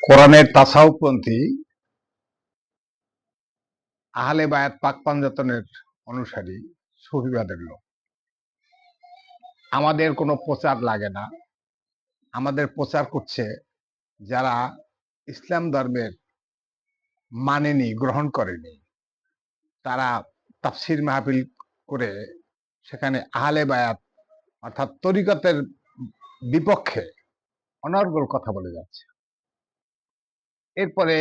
কোরআনের তাসাউপপন্থী আহলে বায়াত পাক পাঞ্জাতনের অনুসারী সুফিবাদের লোক। আমাদের কোনো প্রচার লাগে না। আমাদের প্রচার করছে যারা ইসলাম ধর্মের মানেনি, গ্রহণ করেনি। তারা তাফসির মাহফিল করে সেখানে আহলে বায়াত অর্থাৎ তরিকতের বিপক্ষে অনর্গল কথা বলে যাচ্ছে। এরপরে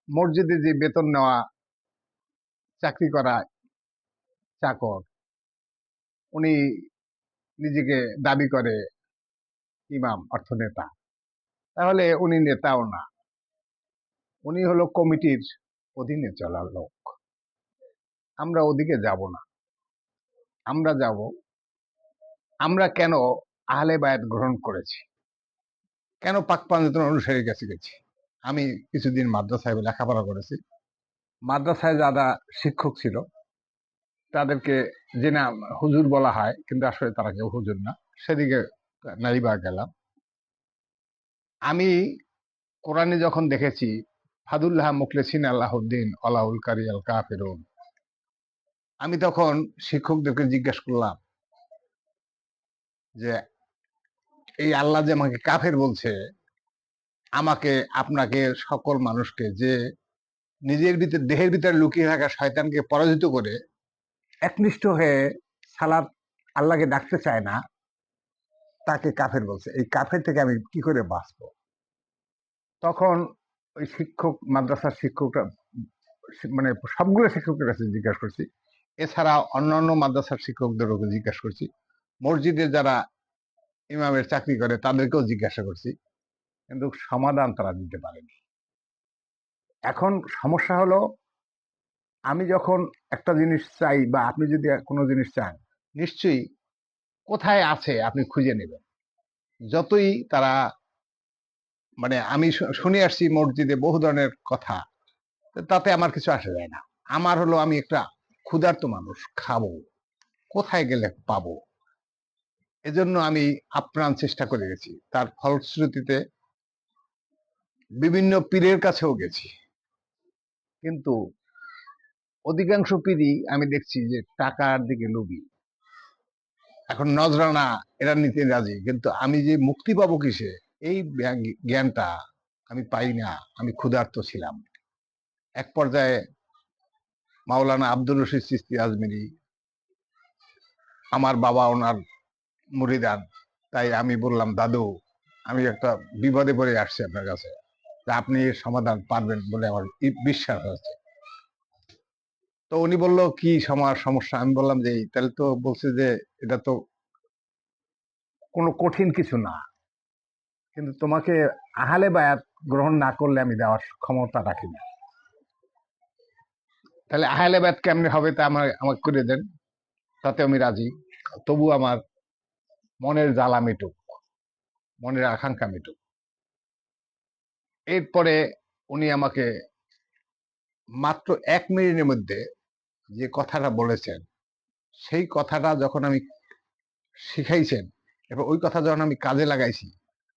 মসজিদে যে বেতন নেওয়া চাকরি করা চাকর, উনি নিজেকে দাবি করে ইমাম অর্থ নেতা। তাহলে উনি নেতাও না, উনি হলো কমিটির অধীনে চলা লোক। আমরা ওদিকে যাব না। আমরা যাব, আমরা কেন আহলে বায়াত গ্রহণ করেছি, কেন পাক পাঞ্জাতন অনুসারীর কাছে গেছি। আমি কিছুদিন মাদ্রাসায় লেখাপড়া করেছি। মাদ্রাসায় যারা শিক্ষক ছিল তাদেরকে যে না হুজুর বলা হয়, কিন্তু আসলে তারা কেউ হুজুর না। সেদিকে নাইবা গেলাম। আমি কোরআনে যখন দেখেছি ফাদুল্লাহ মুখলেসিন আল্লাহউদ্দিন আলাউল কারি আল কাফেরুন, আমি তখন শিক্ষকদেরকে জিজ্ঞেস করলাম যে এই আল্লাহ যে আমাকে কাফের বলছে, আমাকে আপনাকে সকল মানুষকে, যে নিজের ভিতরে দেহের ভিতরে লুকিয়ে থাকা শয়তানকে পরাজিত করে একনিষ্ঠ হয়ে সালাত আল্লাহকে ডাকতে চায় না, তাকে কাফের বলছে। এই কাফের থেকে আমি কি করে বাঁচবো? তখন ওই শিক্ষক, মাদ্রাসার শিক্ষকরা, মানে সবগুলো শিক্ষকের কাছে জিজ্ঞাসা করছি, এছাড়া অন্যান্য মাদ্রাসার শিক্ষকদেরও জিজ্ঞাসা করছি, মসজিদে যারা ইমামের চাকরি করে তাদেরকেও জিজ্ঞাসা করছি, কিন্তু সমাধান তারা দিতে পারেনি। এখন সমস্যা হলো, আমি যখন একটা জিনিস চাই বা আপনি যদি কোনো জিনিস চান, নিশ্চয়ই কোথায় আছে আপনি খুঁজে নেবেন। যতই তারা, মানে আমি শুনে আসছি মসজিদে বহু ধরনের কথা, তাতে আমার কিছু আসে যায় না। আমার হলো, আমি একটা ক্ষুধার্ত মানুষ, খাবো, কোথায় গেলে পাবো। এজন্য আমি আপ্রাণ চেষ্টা করে গেছি। তার ফলশ্রুতিতে বিভিন্ন পীরের কাছেও গেছি, কিন্তু অধিকাংশ পীরই আমি দেখছি যে টাকার দিকে লোভী। এখন নজরানা এরা নিতে রাজি, কিন্তু আমি যে মুক্তি পাবো কিসে, এই জ্ঞানটা আমি পাই না। আমি ক্ষুধার্ত ছিলাম। এক পর্যায়ে মাওলানা আব্দুর রশিদ চিশতি আজমিরি, আমার বাবা ওনার মুরিদান, তাই আমি বললাম, দাদু আমি একটা বিপদে পড়ে আসছি আপনার কাছে, আপনি এর সমাধান পারবেন বলে আমার বিশ্বাস আছে। তো উনি বলল, কি সমস্যা? আমি বললাম যে তাহলে তো বলছে যে এটা তো কোনো কঠিন কিছু না, কিন্তু তোমাকে আহলে বায়াত গ্রহণ না করলে আমি দেওয়ার ক্ষমতা রাখি না। তাহলে আহলে বায়াত কেমনে হবে তা আমাকে করে দেন, তাতে আমি রাজি। তবু আমার মনের জ্বালা মিটুক, মনের আকাঙ্ক্ষা মিটুক। এরপরে উনি আমাকে মাত্র 1 মিনিটের মধ্যে যে কথাটা বলেছেন, সেই কথাটা যখন আমি শিখাইছেন এবং ওই কথা যখন আমি কাজে লাগাইছি,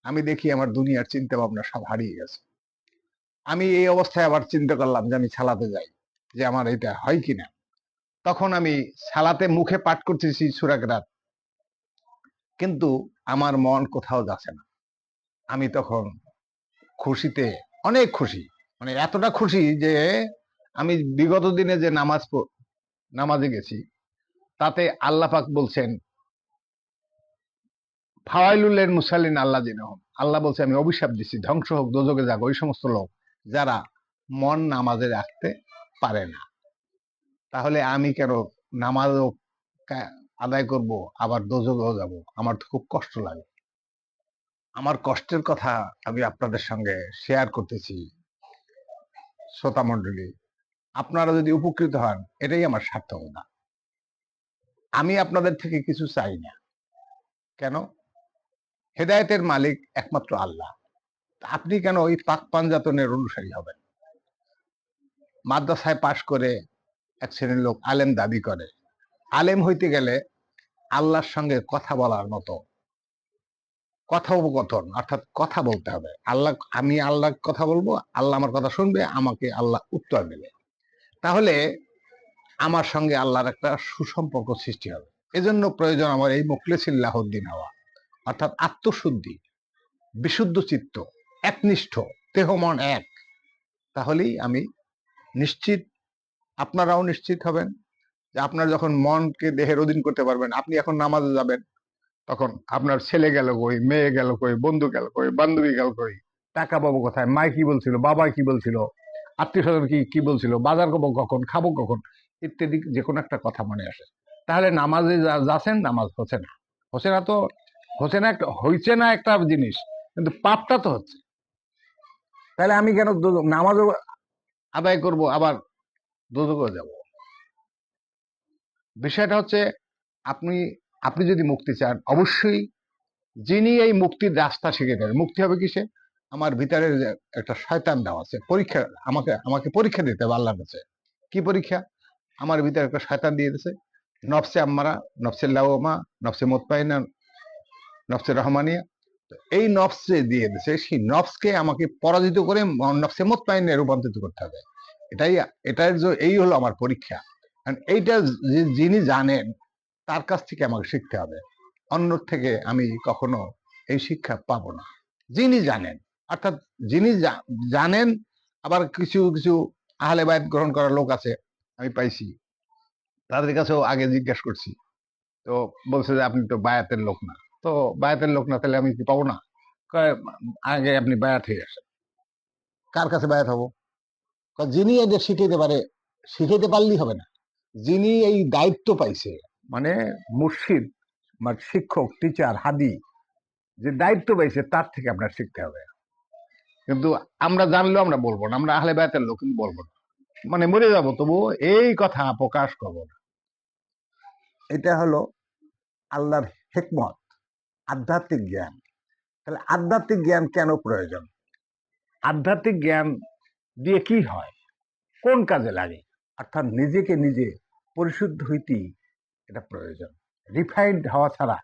আমি দেখি আমার দুনিয়ার চিন্তা ভাবনা সব হারিয়ে গেছে। আমি এই অবস্থায় আবার চিন্তা করলাম যে আমি সালাতে যাই, যে আমার এটা হয় কিনা। তখন আমি সালাতে মুখে পাঠ করতেছি সূরা কেরাত, কিন্তু আমার মন কোথাও যাচ্ছে না। আমি তখন খুশিতে অনেক খুশি, মানে এতটা খুশি যে আমি বিগত দিনে যে নামাজে গেছি, তাতে আল্লাহ পাক বলছেন ফাওয়াইলুল মুসাল্লিন আল্লাযিনা হুম, আল্লাহ বলছে আমি অভিশাপ দিচ্ছি, ধ্বংস হোক, দোজখে যাক ওই সমস্ত লোক যারা মন নামাজে রাখতে পারে না। তাহলে আমি কেন নামাজও আদায় করব, আবার দোজখেও যাব? আমার তো খুব কষ্ট লাগে। আমার কষ্টের কথা আমি আপনাদের সঙ্গে শেয়ার করতেছি। শ্রোতা মণ্ডলী, আপনারা যদি উপকৃত হন, এটাই আমার সার্থকতা। আমি আপনাদের থেকে কিছু চাই না। কেন? হেদায়েতের মালিক একমাত্র আল্লাহ। আপনি কেন ওই পাক পাঞ্জাতনের অনুসারী হবেন? মাদ্রাসায় পাশ করে এক শ্রেণীর লোক আলেম দাবি করে। আলেম হইতে গেলে আল্লাহর সঙ্গে কথা বলার মতো কথোপকথন, অর্থাৎ কথা বলতে হবে। আমি আল্লাহ কথা বলবো, আল্লাহ আমার কথা শুনবে, আমাকে আল্লাহ উত্তর দেবে। তাহলে আমার সঙ্গে আল্লাহর একটা সুসম্পর্ক সৃষ্টি হবে। এজন্য প্রয়োজন আমার এই মুখলেসিল্লাহদ্দিন হওয়া, অর্থাৎ আত্মশুদ্ধি, বিশুদ্ধ চিত্ত, একনিষ্ঠ, দেহ মন এক। তাহলেই আমি নিশ্চিত, আপনারাও নিশ্চিত হবেন যে আপনার যখন মনকে দেহের অধীন করতে পারবেন, আপনি এখন নামাজে যাবেন, তখন আপনার ছেলে গেল কই, মেয়ে গেল কই, বন্ধু গেল কই, বান্ধবী গেল কই, টাকা পাবো কোথায়, মায় কি বলছিল, বাবা কি বলছিল, আত্মীয় স্বজন কি বলছিল, বাজার করবো কখন, খাবো কখন, ইত্যাদি যে কোনো একটা কথা মনে আসে। তাহলে নামাজে যাচ্ছেন, নামাজ হচ্ছে না, হচ্ছে না তো হইছে না একটা জিনিস, কিন্তু পাপটা তো হচ্ছে। তাহলে আমি কেন নামাজও আদায় করব, আবার দোজখে যাব? বিষয়টা হচ্ছে, আপনি আপনি যদি মুক্তি চান, অবশ্যই যিনি এই মুক্তির রাস্তা শিখে দেন, মুক্তি হবে কিসে? আমার ভিতরে একটা শয়তান দেওয়া আছে, পরীক্ষা, আমাকে আমাকে পরীক্ষা দিতে হবে আল্লাহর কাছে। কি পরীক্ষা? আমার ভিতরে একটা শয়তান দিয়ে দিয়েছে, নফসে আম্মারা, নফসে লাওমা, নফসে মুতমাইন্না, নফসে রহমানিয়া। এই নফসে দিয়ে দিয়েছে, সেই নফসকে আমাকে পরাজিত করে নফসে মুতমাইন্নে রূপান্তরিত করতে হবে। এই হলো আমার পরীক্ষা। এইটা যিনি জানেন, তার কাছ থেকে আমাকে শিখতে হবে। অন্য থেকে আমি কখনো এই শিক্ষা পাবো না। যিনি জানেন, অর্থাৎ যিনি জানেন। আবার কিছু কিছু আহলে বায়াত গ্রহণ করার লোক আছে, আমি পাইছি, তাদের কাছেও আগে জিজ্ঞাসা করছি, তো বলছে যে আপনি তো বায়াতের লোক না। তো বায়াতের লোক না, তাহলে আমি কি পাবো না? আগে আপনি বায়াত হয়ে আসেন। কার কাছে বায়াত হবো? যিনি এদের শিখাইতে পারে, শিখাইতে পারলেই হবে না, যিনি এই দায়িত্ব পাইছে, মানে মুর্শিদ, মানে শিক্ষক, টিচার, হাদি, যে দায়িত্ব পাইছে, তার থেকে আপনার শিখতে হবে। কিন্তু আমরা জানলেও আমরা বলবো না, আমরা আহলে বায়াতের লোক, কিন্তু বলবো না, মানে মরে যাবো তবু এই কথা প্রকাশ করবো না। এটা হলো আল্লাহর হিকমত, আধ্যাত্মিক জ্ঞান। তাহলে আধ্যাত্মিক জ্ঞান কেন প্রয়োজন? আধ্যাত্মিক জ্ঞান দিয়ে কি হয়, কোন কাজে লাগে? অর্থাৎ নিজেকে নিজে পরিশুদ্ধ হইতেই এটা প্রয়োজন। রিফাইন্ড হওয়া ছাড়া,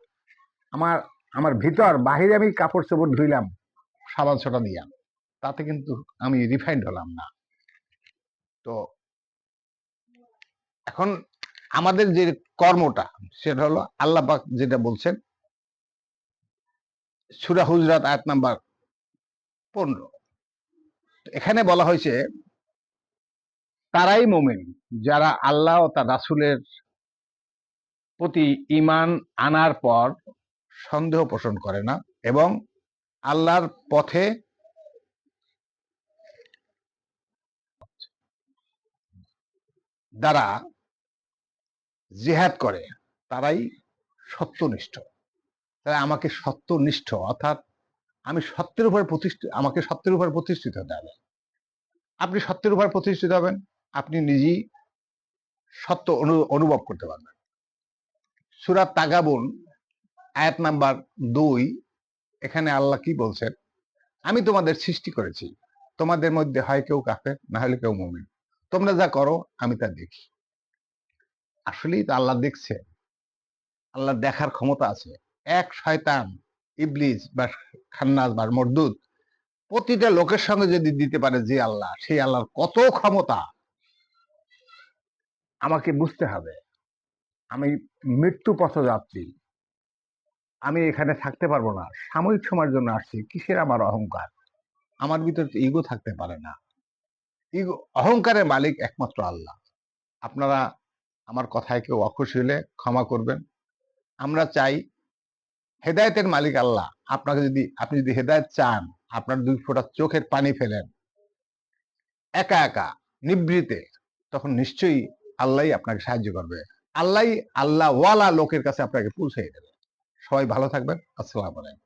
আমার আমার ভিতর বাহিরে আমি কাপড় চোপড় ধুইলাম সাবান সোটা দিলাম, তাতে কিন্তু আমি রিফাইন্ড হলাম না। তো এখন আমাদের যে কর্মটা, সেটা হলো আল্লাহ পাক যেটা বলছেন সূরা হুজরাত আয়াত নাম্বার 15, এখানে বলা হয়েছে তারাই মুমিন যারা আল্লাহ ও তার রাসূলের প্রতি ঈমান আনার পর সন্দেহ পোষণ করে না এবং আল্লাহর পথে দ্বারা জিহাদ করে, তারাই সত্যনিষ্ঠ। তাই আমাকে সত্যনিষ্ঠ, অর্থাৎ আমি সত্যের উপর প্রতিষ্ঠিত, আমাকে সত্যের উপর প্রতিষ্ঠিত হতে হবে। আপনি সত্যের উপর প্রতিষ্ঠিত হবেন, আপনি নিজেই সত্য অনুভব করতে পারবেন। সূরা তাগাবুন আয়াত নাম্বার 2, এখানে আল্লাহ কি বলছেন? আমি তোমাদের সৃষ্টি করেছি, তোমাদের মধ্যে হয় কেউ কাফের, না হলে কেউ মুমিন। তোমরা যা করো আমি তা দেখি। আসলেই তো আল্লাহ দেখছে, আল্লাহ দেখার ক্ষমতা আছে। এক শয়তান, ইবলিস বা খান্নাস বা মরদুদ, প্রতিটা লোকের সঙ্গে যদি দিতে পারে যে আল্লাহ, সেই আল্লাহর কত ক্ষমতা আমাকে বুঝতে হবে। আমি মৃত্যু পথযাত্রী, আমি এখানে থাকতে পারবো না, সাময়িক সময়ের জন্য আসছি। কিসের আমার অহংকার? আমার ভিতরে ইগো থাকতে পারে না। ইগো, অহংকারের মালিক একমাত্র আল্লাহ। আপনারা আমার কথায় কেউ অখুশি হলে ক্ষমা করবেন। আমরা চাই, হেদায়েতের মালিক আল্লাহ। আপনি যদি হেদায়েত চান, আপনার 2 ফোঁটা চোখের পানি ফেলেন একা একা নিভৃতে, তখন নিশ্চয়ই আল্লাহ আপনাকে সাহায্য করবে। আল্লাহ ওয়ালা লোকের কাছে আপনাকে পৌঁছে দেবে। সবাই ভালো থাকবেন। আসসালামু আলাইকুম।